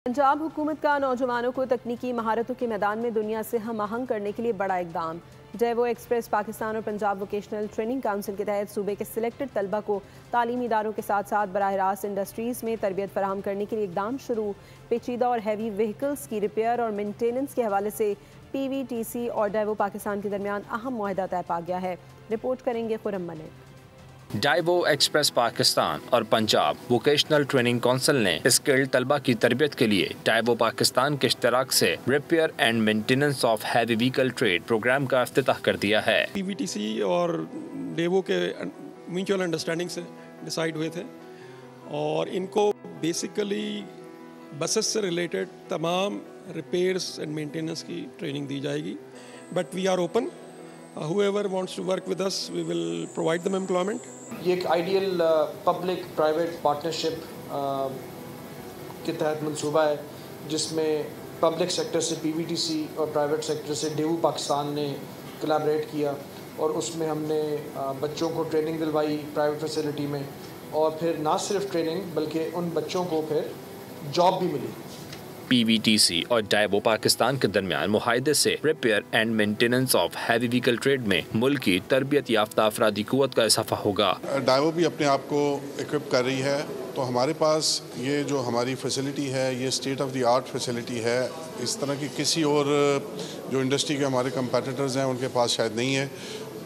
पंजाब हुकूमत का नौजवानों को तकनीकी महारतों के मैदान में दुनिया से हम आहंग करने के लिए बड़ा इकदाम। डेवो एक्सप्रेस पाकिस्तान और पंजाब वोकेशनल ट्रेनिंग काउंसिल के तहत सूबे के सिलेक्टेड तलबा को तालीमी इदारों के साथ साथ बराह रास्त इंडस्ट्रीज़ में तरबियत फराहम करने के लिए इकदाम शुरू। पेचीदा और हैवी व्हीकल्स की रिपेयर और मेंटेनेंस के हवाले से PVTC और डेवो पाकिस्तान के दरमियान अहम मुआहदा तय पा गया है। रिपोर्ट करेंगे खुरम मलिक। डेवो एक्सप्रेस पाकिस्तान और पंजाब वोकेशनल ट्रेनिंग काउंसिल ने स्किल्ड तलबा की तरबियत के लिए डेवो पाकिस्तान के इश्तराक से repair and maintenance of heavy vehicle trade programme का इफ्तिताह कर दिया है। PVTC और डेवो के म्यूचुअल अंडरस्टैंडिंग से डिसाइड हुए थे और इनको बेसिकली बसेस से रिलेटेड तमाम रिपेयर्स एंड मेंटेनेंस की ट्रेनिंग दी जाएगी। But we are open, whoever wants to work with us, we will provide them employment. ये एक आइडियल पब्लिक प्राइवेट पार्टनरशिप के तहत मंसूबा है जिसमें पब्लिक सेक्टर से PVTC और प्राइवेट सेक्टर से डेवो पाकिस्तान ने कोलैबोरेट किया और उसमें हमने बच्चों को ट्रेनिंग दिलवाई प्राइवेट फैसिलिटी में और फिर ना सिर्फ ट्रेनिंग बल्कि उन बच्चों को फिर जॉब भी मिली। PVTC और डेवो पाकिस्तान के दरमियान मुआहदे से repair and maintenance of heavy vehicle trade में मुल्क की तरबियत याफ्ता अफरादी कुव्वत का इजाफा होगा। डेवो भी अपने आप को इक्विप कर रही है, तो हमारे पास ये जो हमारी फैसिलिटी है ये state of the art facility है। इस तरह की किसी और जो इंडस्ट्री के हमारे कंपेटिटर्स हैं उनके पास शायद नहीं है।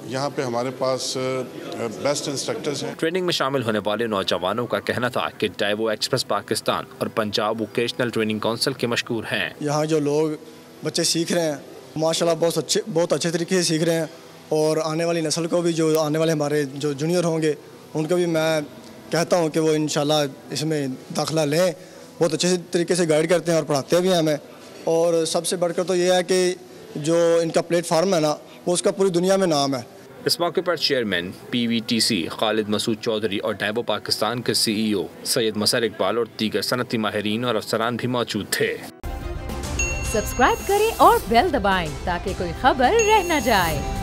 यहाँ पे हमारे पास बेस्ट इंस्ट्रक्टर्स हैं। ट्रेनिंग में शामिल होने वाले नौजवानों का कहना था कि डेवो एक्सप्रेस पाकिस्तान और पंजाब वोकेशनल ट्रेनिंग काउंसिल के मशहूर हैं। यहाँ जो लोग बच्चे सीख रहे हैं माशाल्लाह बहुत अच्छे तरीके से सीख रहे हैं और आने वाली नस्ल को भी, जो आने वाले हमारे जो जूनियर होंगे उनको भी मैं कहता हूँ कि वो इंशाल्लाह इसमें दाखिला लें। बहुत अच्छे तरीके से गाइड करते हैं और पढ़ाते भी हैं हमें। और सबसे बढ़कर तो ये है कि जो इनका प्लेटफार्म है ना वो उसका पूरी दुनिया में नाम है। इस मौके पर चेयरमैन PVTC खालिद मसूद चौधरी और डेवो पाकिस्तान के CEO सैयद मसर इकबाल और दीगर सनती माहिरीन और अफसरान भी मौजूद थे। सब्सक्राइब करें और बेल दबाएं ताकि कोई खबर रह न जाए।